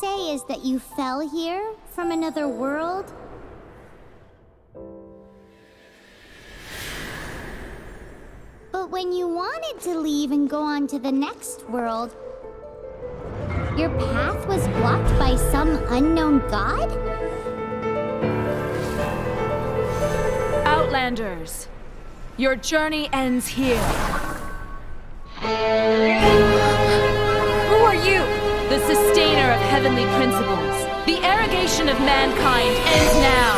say is that you fell here from another world? But when you wanted to leave and go on to the next world, your path was blocked by some unknown god? Outlanders, your journey ends here. Who are you? The sustainer of heavenly principles. The arrogation of mankind ends now.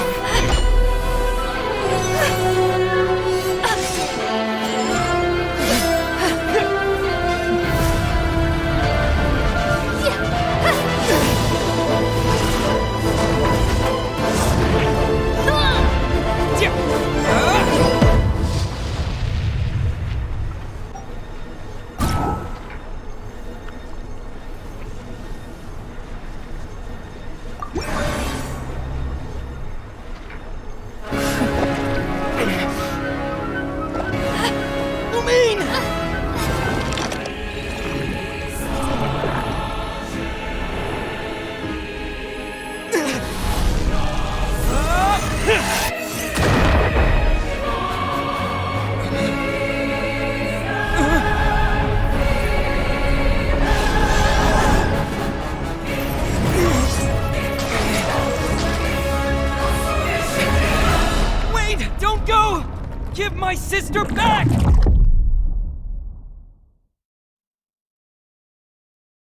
My sister back!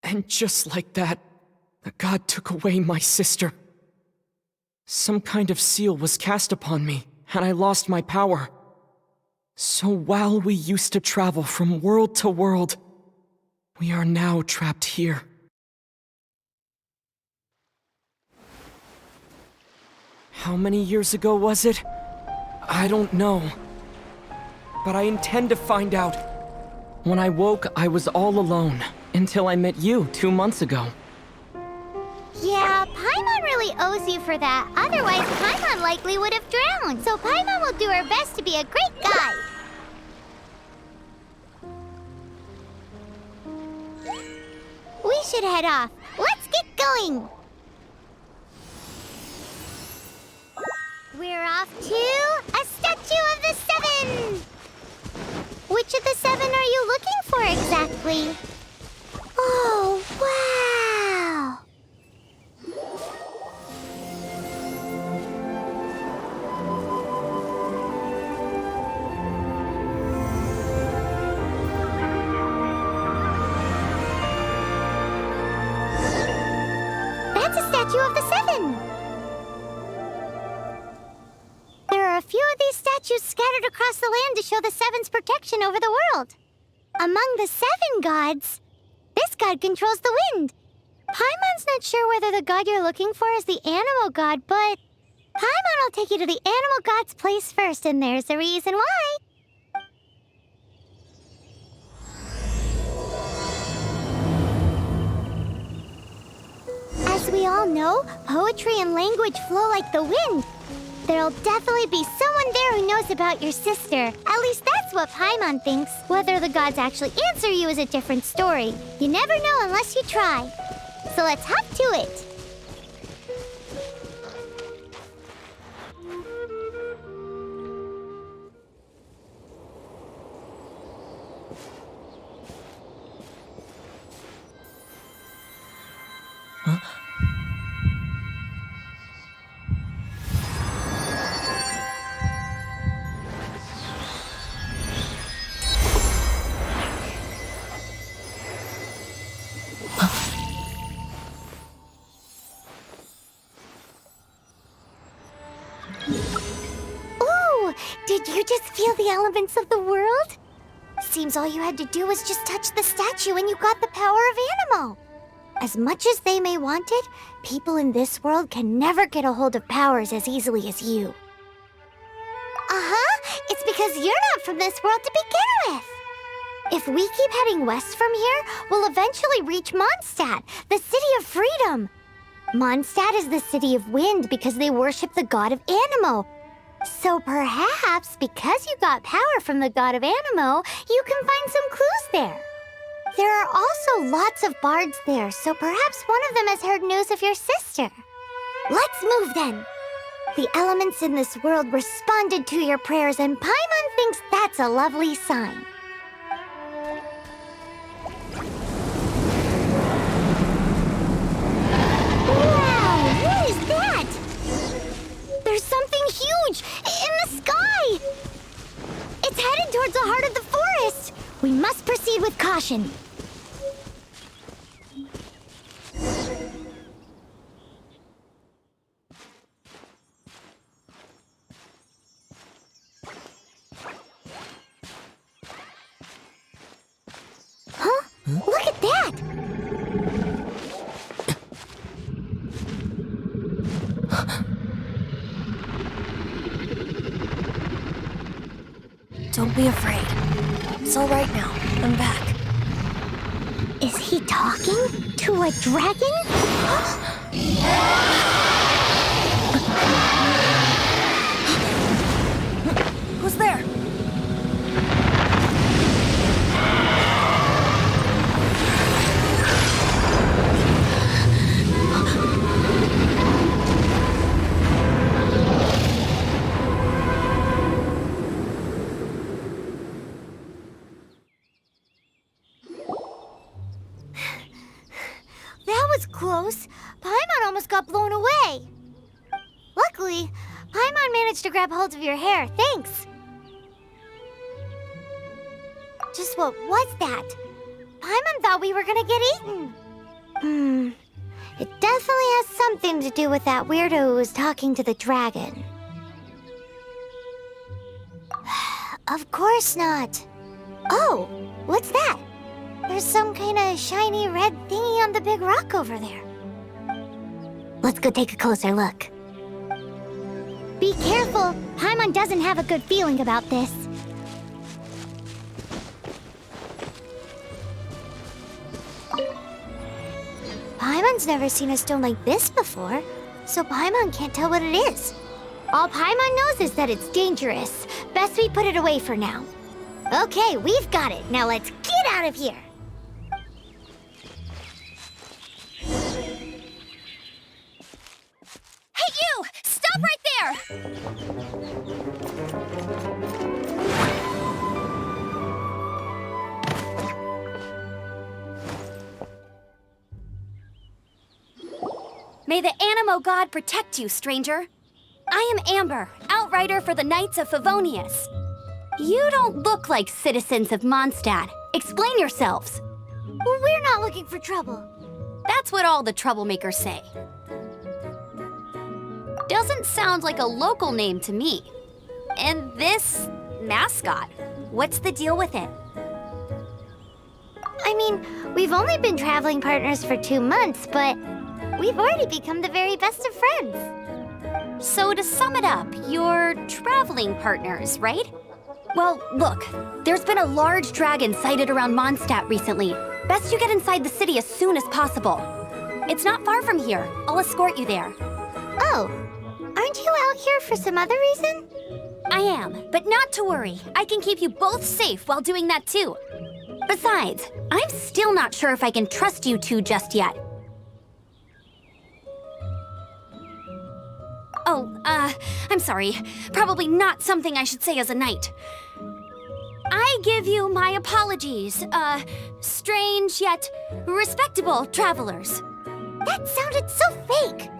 And just like that, the god took away my sister. Some kind of seal was cast upon me, and I lost my power. So while we used to travel from world to world, we are now trapped here. How many years ago was it? I don't know. But I intend to find out. When I woke, I was all alone, until I met you 2 months ago. Yeah, Paimon really owes you for that. Otherwise, Paimon likely would have drowned. So Paimon will do her best to be a great guide. We should head off. Let's get going. We're off to a Statue of the Seven. Which of the 7 are you looking for exactly? Oh, wow! That's a Statue of the 7! There are a few of these statues scattered across the land to show the Seven's protection over the world. Among the 7 gods, this god controls the wind. Paimon's not sure whether the god you're looking for is the animal god, but Paimon will take you to the animal god's place first, and there's the reason why. As we all know, poetry and language flow like the wind. There'll definitely be someone there who knows about your sister. At least that's what Paimon thinks. Whether the gods actually answer you is a different story. You never know unless you try. So let's hop to it. Huh? Did you just feel the elements of the world? Seems all you had to do was just touch the statue and you got the power of Animo. As much as they may want it, people in this world can never get a hold of powers as easily as you. Uh-huh, it's because you're not from this world to begin with. If we keep heading west from here, we'll eventually reach Mondstadt, the city of freedom. Mondstadt is the city of wind because they worship the god of Animo. So perhaps, because you got power from the god of Animo, you can find some clues there. There are also lots of bards there, so perhaps one of them has heard news of your sister. Let's move then. The elements in this world responded to your prayers, and Paimon thinks that's a lovely sign. Wow, what is that? There's something huge in the sky! It's headed towards the heart of the forest! We must proceed with caution. Huh? Look at that! Don't be afraid. It's all right now. I'm back. Is he talking to a dragon? Who's there? That was close. Paimon almost got blown away. Luckily, Paimon managed to grab hold of your hair. Thanks. Just what was that? Paimon thought we were gonna get eaten. It definitely has something to do with that weirdo who was talking to the dragon. Of course not. Oh, what's that? There's some kind of shiny red thingy on the big rock over there. Let's go take a closer look. Be careful! Paimon doesn't have a good feeling about this. Paimon's never seen a stone like this before, so Paimon can't tell what it is. All Paimon knows is that it's dangerous. Best we put it away for now. Okay, we've got it. Now let's get out of here! Hey, you! Stop right there! May the Animo God protect you, stranger. I am Amber, outrider for the Knights of Favonius. You don't look like citizens of Mondstadt. Explain yourselves. Well, we're not looking for trouble. That's what all the troublemakers say. Doesn't sound like a local name to me. And this mascot, what's the deal with it? I mean, we've only been traveling partners for 2 months, but we've already become the very best of friends. So to sum it up, you're traveling partners, right? Well, look, there's been a large dragon sighted around Mondstadt recently. Best you get inside the city as soon as possible. It's not far from here. I'll escort you there. Oh, aren't you out here for some other reason? I am, but not to worry. I can keep you both safe while doing that too. Besides, I'm still not sure if I can trust you two just yet. Oh, I'm sorry. Probably not something I should say as a knight. I give you my apologies, strange yet respectable travelers. That sounded so fake.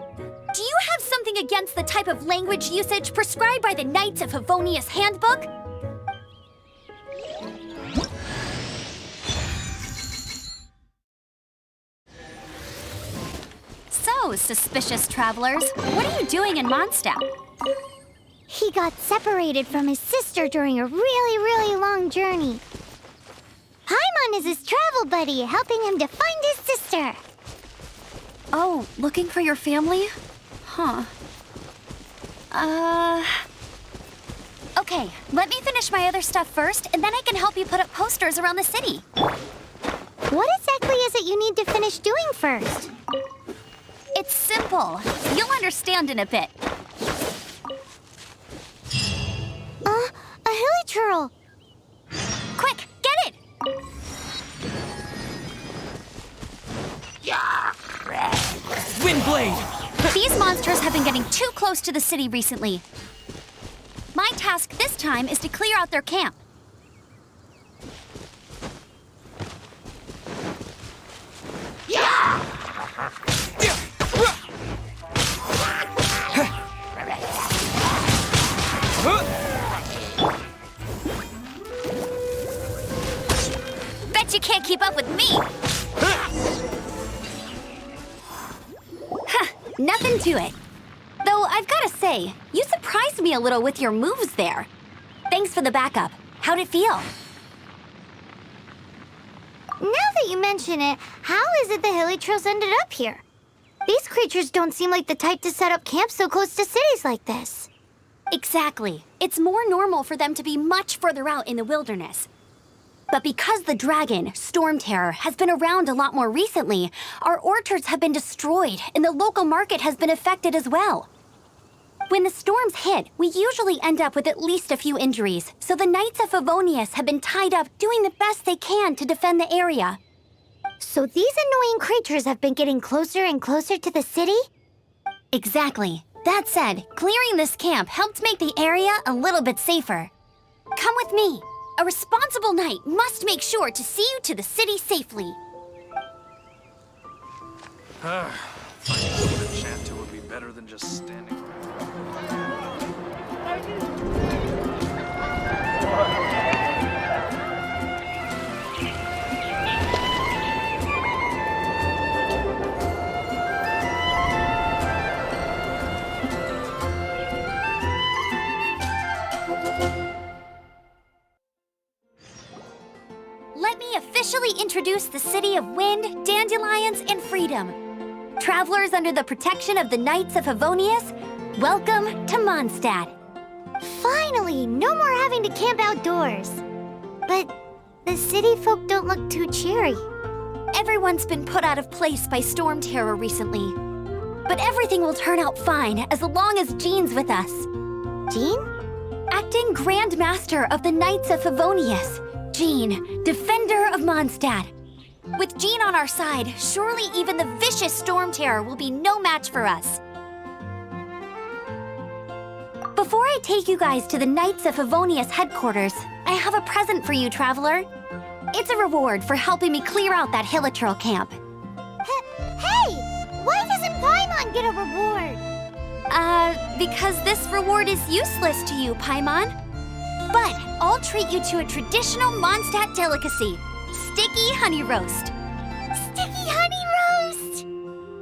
Do you have something against the type of language usage prescribed by the Knights of Favonius Handbook? So, suspicious travelers, what are you doing in Mondstadt? He got separated from his sister during a really, really long journey. Paimon is his travel buddy, helping him to find his sister. Oh, looking for your family? Huh. Okay, let me finish my other stuff first, and then I can help you put up posters around the city. What exactly is it you need to finish doing first? It's simple. You'll understand in a bit. A hilly churl. Quick, get it! Wind Blade! These monsters have been getting too close to the city recently. My task this time is to clear out their camp. Bet you can't keep up with me! Nothing to it. Though I've gotta say, you surprised me a little with your moves there. Thanks for the backup. How'd it feel? Now that you mention it, how is it the Hilichurls ended up here? These creatures don't seem like the type to set up camp so close to cities like this. Exactly. It's more normal for them to be much further out in the wilderness. But because the dragon, Storm Terror, has been around a lot more recently, our orchards have been destroyed and the local market has been affected as well. When the storms hit, we usually end up with at least a few injuries, so the Knights of Favonius have been tied up doing the best they can to defend the area. So these annoying creatures have been getting closer and closer to the city? Exactly. That said, clearing this camp helped make the area a little bit safer. Come with me. A responsible knight must make sure to see you to the city safely. Finding something to chant to would be better than just standing around. Let me officially introduce the city of wind, dandelions, and freedom. Travelers under the protection of the Knights of Favonius, welcome to Mondstadt. Finally, no more having to camp outdoors. But the city folk don't look too cheery. Everyone's been put out of place by storm terror recently. But everything will turn out fine as long as Jean's with us. Jean? Acting Grand Master of the Knights of Favonius, Jean, Defender of Mondstadt. With Jean on our side, surely even the vicious storm terror will be no match for us. Before I take you guys to the Knights of Favonius headquarters, I have a present for you, Traveler. It's a reward for helping me clear out that Hilichurl camp. Hey! Why doesn't Paimon get a reward? Because this reward is useless to you, Paimon. But I'll treat you to a traditional Mondstadt delicacy, sticky honey roast. Sticky honey roast!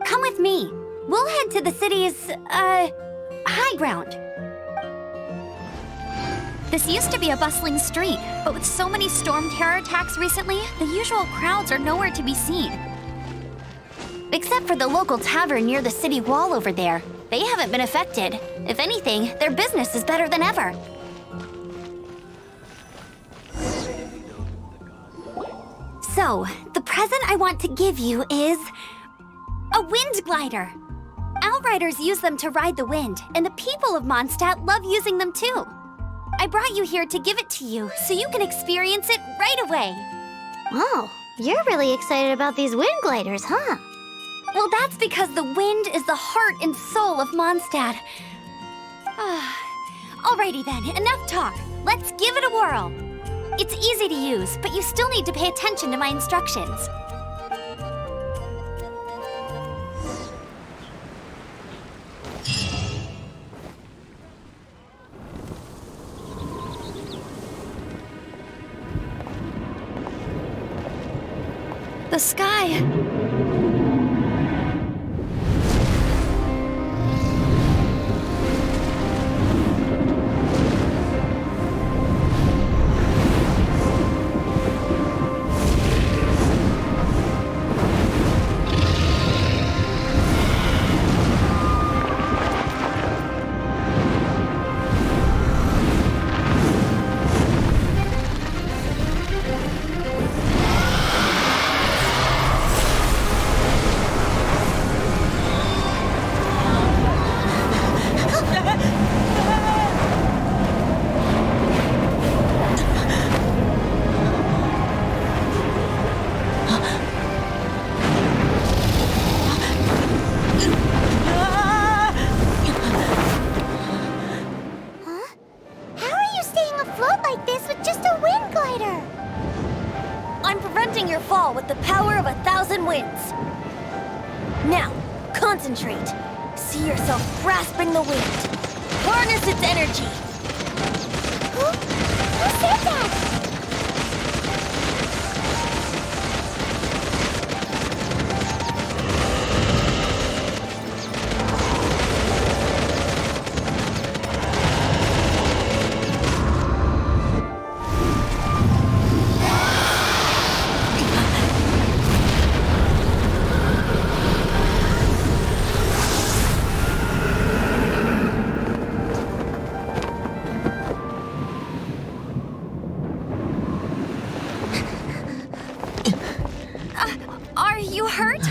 Come with me. We'll head to the city's, high ground. This used to be a bustling street, but with so many storm terror attacks recently, the usual crowds are nowhere to be seen. Except for the local tavern near the city wall over there. They haven't been affected. If anything, their business is better than ever. So, the present I want to give you is a wind glider. Outriders use them to ride the wind, and the people of Mondstadt love using them too. I brought you here to give it to you, so you can experience it right away. Oh, you're really excited about these wind gliders, huh? Well, that's because the wind is the heart and soul of Mondstadt. Alrighty then, enough talk. Let's give it a whirl. It's easy to use, but you still need to pay attention to my instructions. The sky. yourself grasping the wind. Harness its energy. Who said that? Are you hurt?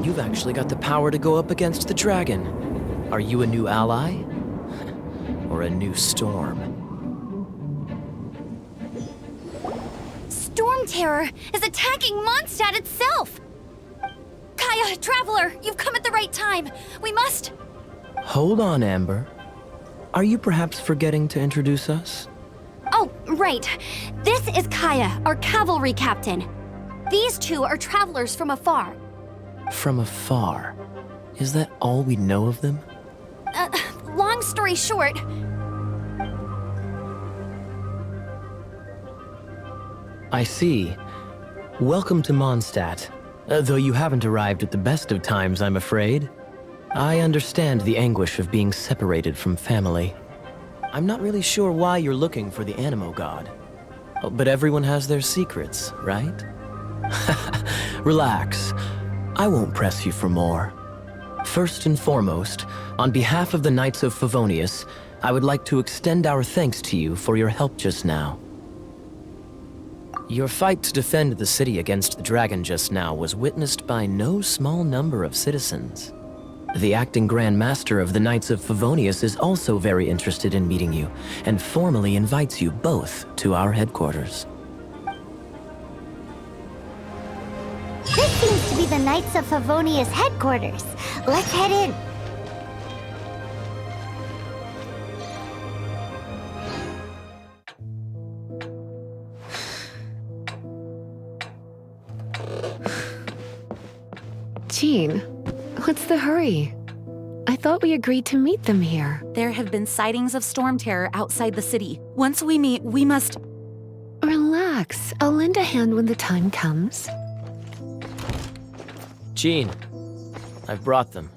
You've actually got the power to go up against the dragon. Are you a new ally? Or a new storm? Storm Terror is attacking Mondstadt itself! Kaya, Traveler, you've come at the right time. We must... Hold on, Amber. Are you perhaps forgetting to introduce us? Oh, right. This is Kaya, our cavalry captain. These two are travelers from afar. From afar? Is that all we know of them? Long story short... I see. Welcome to Mondstadt. Though you haven't arrived at the best of times, I'm afraid. I understand the anguish of being separated from family. I'm not really sure why you're looking for the Animo God. But everyone has their secrets, right? Relax. I won't press you for more. First and foremost, on behalf of the Knights of Favonius, I would like to extend our thanks to you for your help just now. Your fight to defend the city against the dragon just now was witnessed by no small number of citizens. The acting Grand Master of the Knights of Favonius is also very interested in meeting you, and formally invites you both to our headquarters. This seems to be the Knights of Favonius headquarters. Let's head in. Jean, what's the hurry? I thought we agreed to meet them here. There have been sightings of storm terror outside the city. Once we meet, we must... Relax. I'll lend a hand when the time comes. Jean, I've brought them.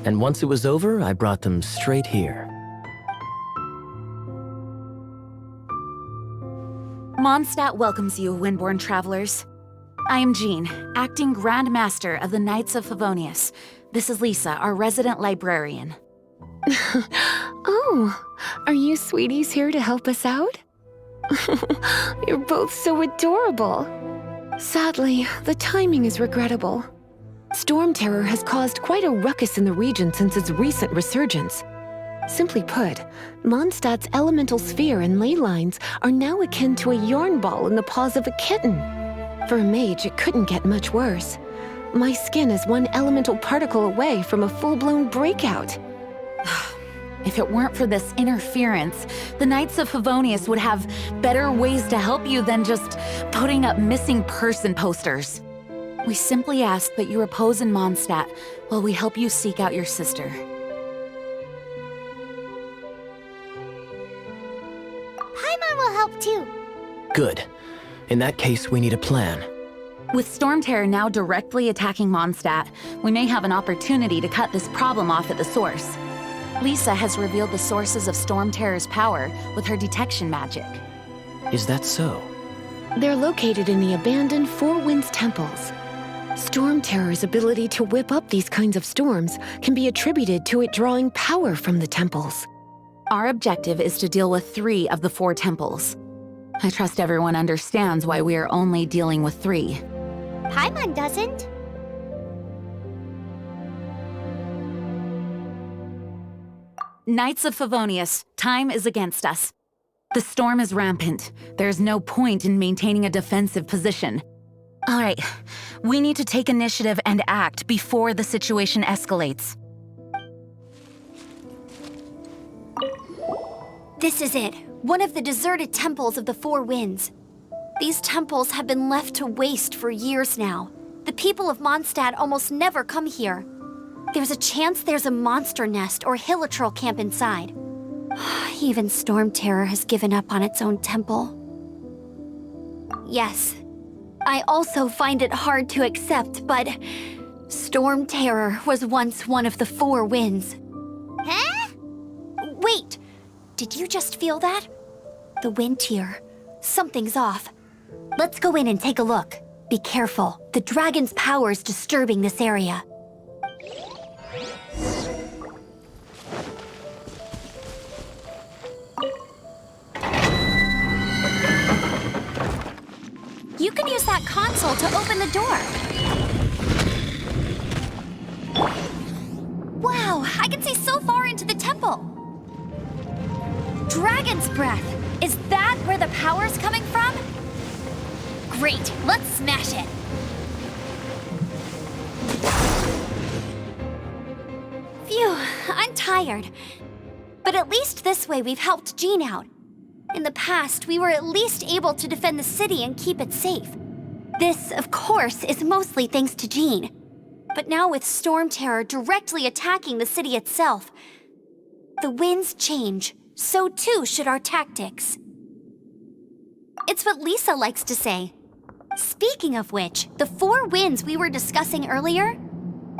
And once it was over, I brought them straight here. Mondstadt welcomes you, Windborn travelers. I am Jean, acting Grand Master of the Knights of Favonius. This is Lisa, our resident librarian. Oh, are you sweeties here to help us out? You're both so adorable. Sadly, the timing is regrettable. Storm terror has caused quite a ruckus in the region since its recent resurgence. Simply put, Mondstadt's elemental sphere and ley lines are now akin to a yarn ball in the paws of a kitten. For a mage, it couldn't get much worse. My skin is one elemental particle away from a full-blown breakout. If it weren't for this interference, the Knights of Favonius would have better ways to help you than just putting up missing person posters. We simply ask that you repose in Mondstadt while we help you seek out your sister. Paimon will help too. Good. In that case, we need a plan. With Storm Terror now directly attacking Mondstadt, we may have an opportunity to cut this problem off at the source. Lisa has revealed the sources of Storm Terror's power with her detection magic. Is that so? They're located in the abandoned Four Winds temples. Storm Terror's ability to whip up these kinds of storms can be attributed to it drawing power from the temples. Our objective is to deal with 3 of the 4 temples. I trust everyone understands why we are only dealing with 3. Paimon doesn't. Knights of Favonius, time is against us. The storm is rampant. There's no point in maintaining a defensive position. All right, we need to take initiative and act before the situation escalates. This is it. One of the deserted temples of the Four Winds. These temples have been left to waste for years now. The people of Mondstadt almost never come here. There's a chance there's a monster nest or hilichurl camp inside. Even Storm Terror has given up on its own temple. Yes, I also find it hard to accept, but Storm Terror was once one of the Four Winds. Huh? Wait, did you just feel that? The wind here. Something's off. Let's go in and take a look. Be careful. The dragon's power is disturbing this area. You can use that console to open the door. Wow, I can see so far into the temple. Dragon's breath. Is that where the power's coming from? Great, let's smash it. Phew, I'm tired. But at least this way we've helped Jean out. In the past, we were at least able to defend the city and keep it safe. This, of course, is mostly thanks to Jean. But now with Storm Terror directly attacking the city itself, the winds change, so too should our tactics. It's what Lisa likes to say. Speaking of which, the Four Winds we were discussing earlier,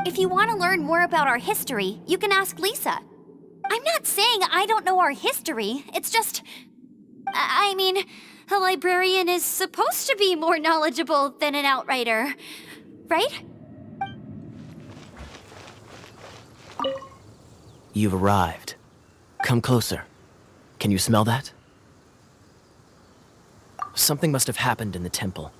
if you want to learn more about our history, you can ask Lisa. I'm not saying I don't know our history, it's just... I mean, a librarian is supposed to be more knowledgeable than an outrider, right? You've arrived. Come closer. Can you smell that? Something must have happened in the temple.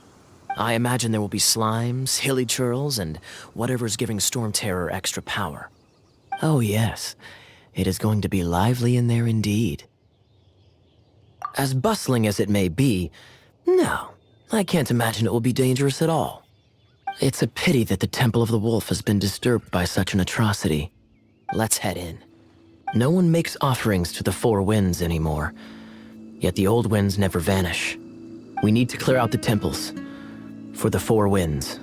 I imagine there will be slimes, hilichurls, and whatever's giving Storm Terror extra power. Oh yes, it is going to be lively in there indeed. As bustling as it may be, no, I can't imagine it will be dangerous at all. It's a pity that the Temple of the Wolf has been disturbed by such an atrocity. Let's head in. No one makes offerings to the Four Winds anymore, yet the old winds never vanish. We need to clear out the temples for the Four Winds.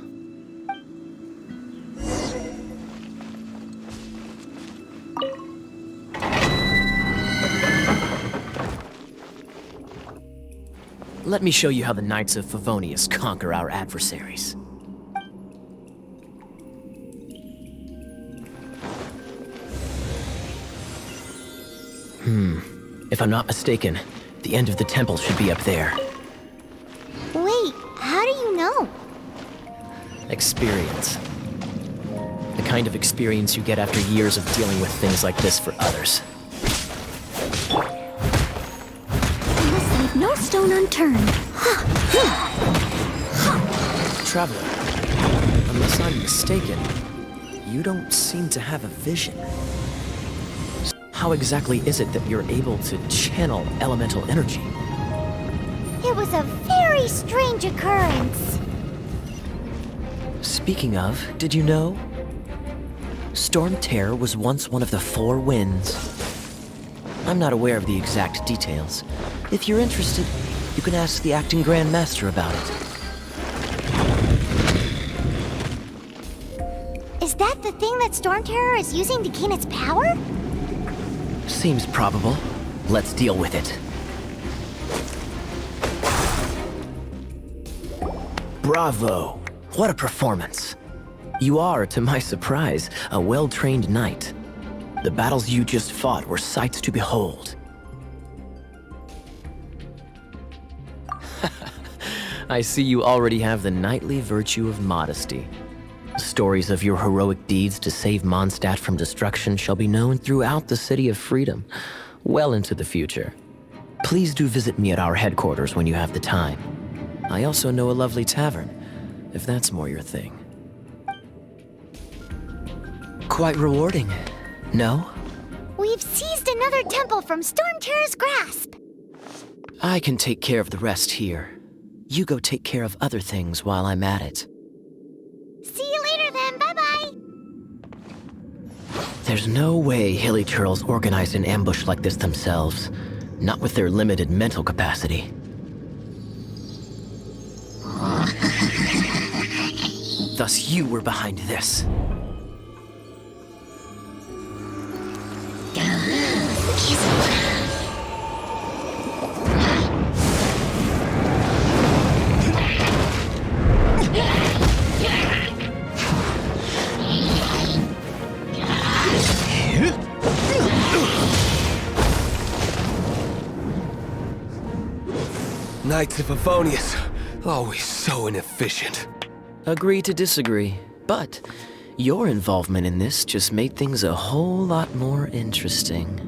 Let me show you how the Knights of Favonius conquer our adversaries. If I'm not mistaken, the end of the temple should be up there. Wait, how do you know? Experience. The kind of experience you get after years of dealing with things like this for others. I must leave no stone unturned. Traveler, unless I'm mistaken, you don't seem to have a vision. How exactly is it that you're able to channel elemental energy? It was a very strange occurrence. Speaking of, did you know? Storm Terror was once one of the Four Winds. I'm not aware of the exact details. If you're interested, you can ask the acting Grand Master about it. Is that the thing that Storm Terror is using to gain its power? Seems probable. Let's deal with it. Bravo! What a performance! You are, to my surprise, a well-trained knight. The battles you just fought were sights to behold. I see you already have the knightly virtue of modesty. Stories of your heroic deeds to save Mondstadt from destruction shall be known throughout the City of Freedom, well into the future. Please do visit me at our headquarters when you have the time. I also know a lovely tavern, if that's more your thing. Quite rewarding, no? We've seized another temple from Storm Terror's grasp. I can take care of the rest here. You go take care of other things while I'm at it. See you later then, bye-bye. There's no way hilichurls organized an ambush like this themselves. Not with their limited mental capacity. Thus you were behind this. Knights of Favonius, always so inefficient. Agree to disagree, but your involvement in this just made things a whole lot more interesting.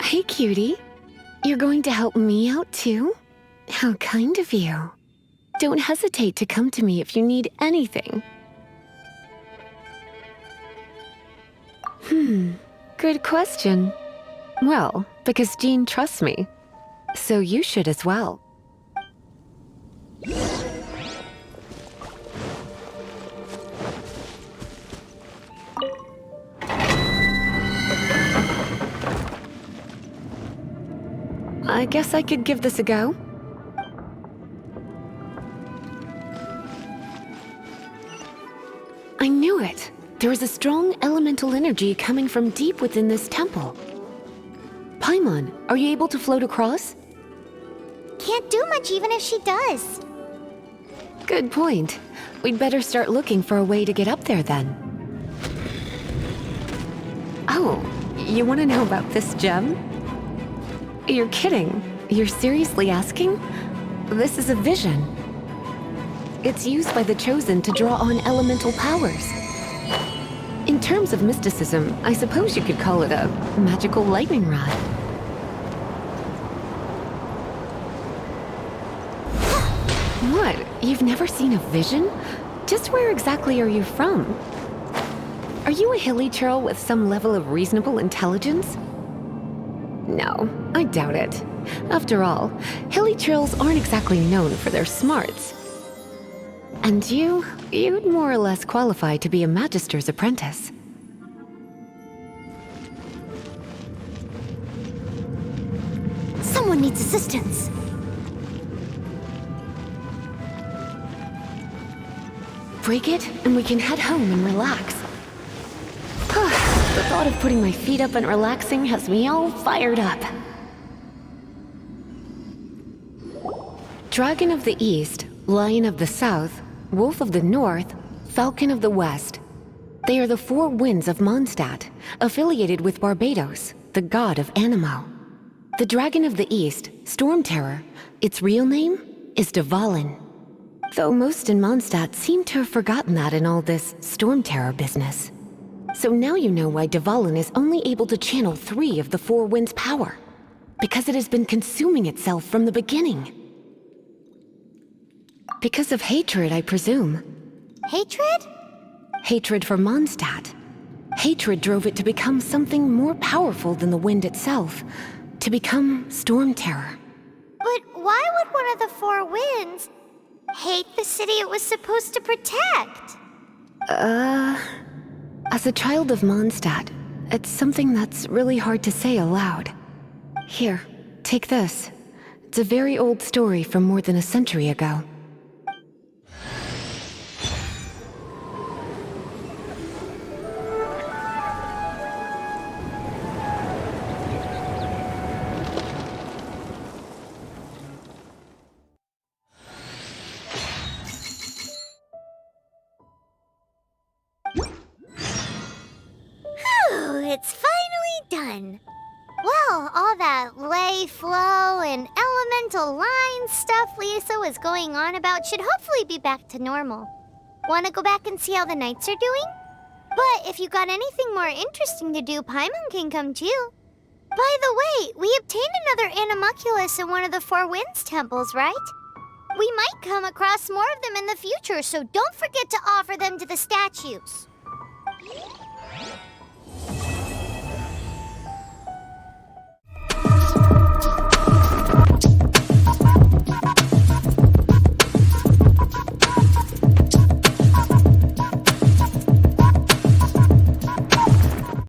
Hey, cutie. You're going to help me out, too? How kind of you. Don't hesitate to come to me if you need anything. Good question. Well, because Jean trusts me. So you should as well. I guess I could give this a go. I knew it! There is a strong elemental energy coming from deep within this temple. Paimon, are you able to float across? Can't do much even if she does. Good point. We'd better start looking for a way to get up there then. Oh, you want to know about this gem? You're kidding. You're seriously asking? This is a vision. It's used by the Chosen to draw on elemental powers. In terms of mysticism, I suppose you could call it a magical lightning rod. What? You've never seen a vision? Just where exactly are you from? Are you a hilly churl with some level of reasonable intelligence? No, I doubt it. After all, hilly churls aren't exactly known for their smarts. And you'd more or less qualify to be a magister's apprentice. Someone needs assistance. Break it, and we can head home and relax. The thought of putting my feet up and relaxing has me all fired up. Dragon of the East, Lion of the South, Wolf of the North, Falcon of the West. They are the four winds of Mondstadt, affiliated with Barbados, the god of Anemo. The Dragon of the East, Storm Terror, its real name is Dvalin. Though most in Mondstadt seem to have forgotten that in all this Storm Terror business. So now you know why Dvalin is only able to channel 3 of the four winds' power. Because it has been consuming itself from the beginning. Because of hatred, I presume. Hatred? Hatred for Mondstadt. Hatred drove it to become something more powerful than the wind itself. To become Storm Terror. But why would one of the four winds hate the city it was supposed to protect? As a child of Mondstadt, it's something that's really hard to say aloud. Here, take this. It's a very old story from more than a century ago. It's finally done. Well, all that lay, flow, and elemental line stuff Lisa was going on about should hopefully be back to normal. Want to go back and see how the knights are doing? But if you got anything more interesting to do, Paimon can come too. By the way, we obtained another Animalculus in one of the Four Winds temples, right? We might come across more of them in the future, so don't forget to offer them to the statues.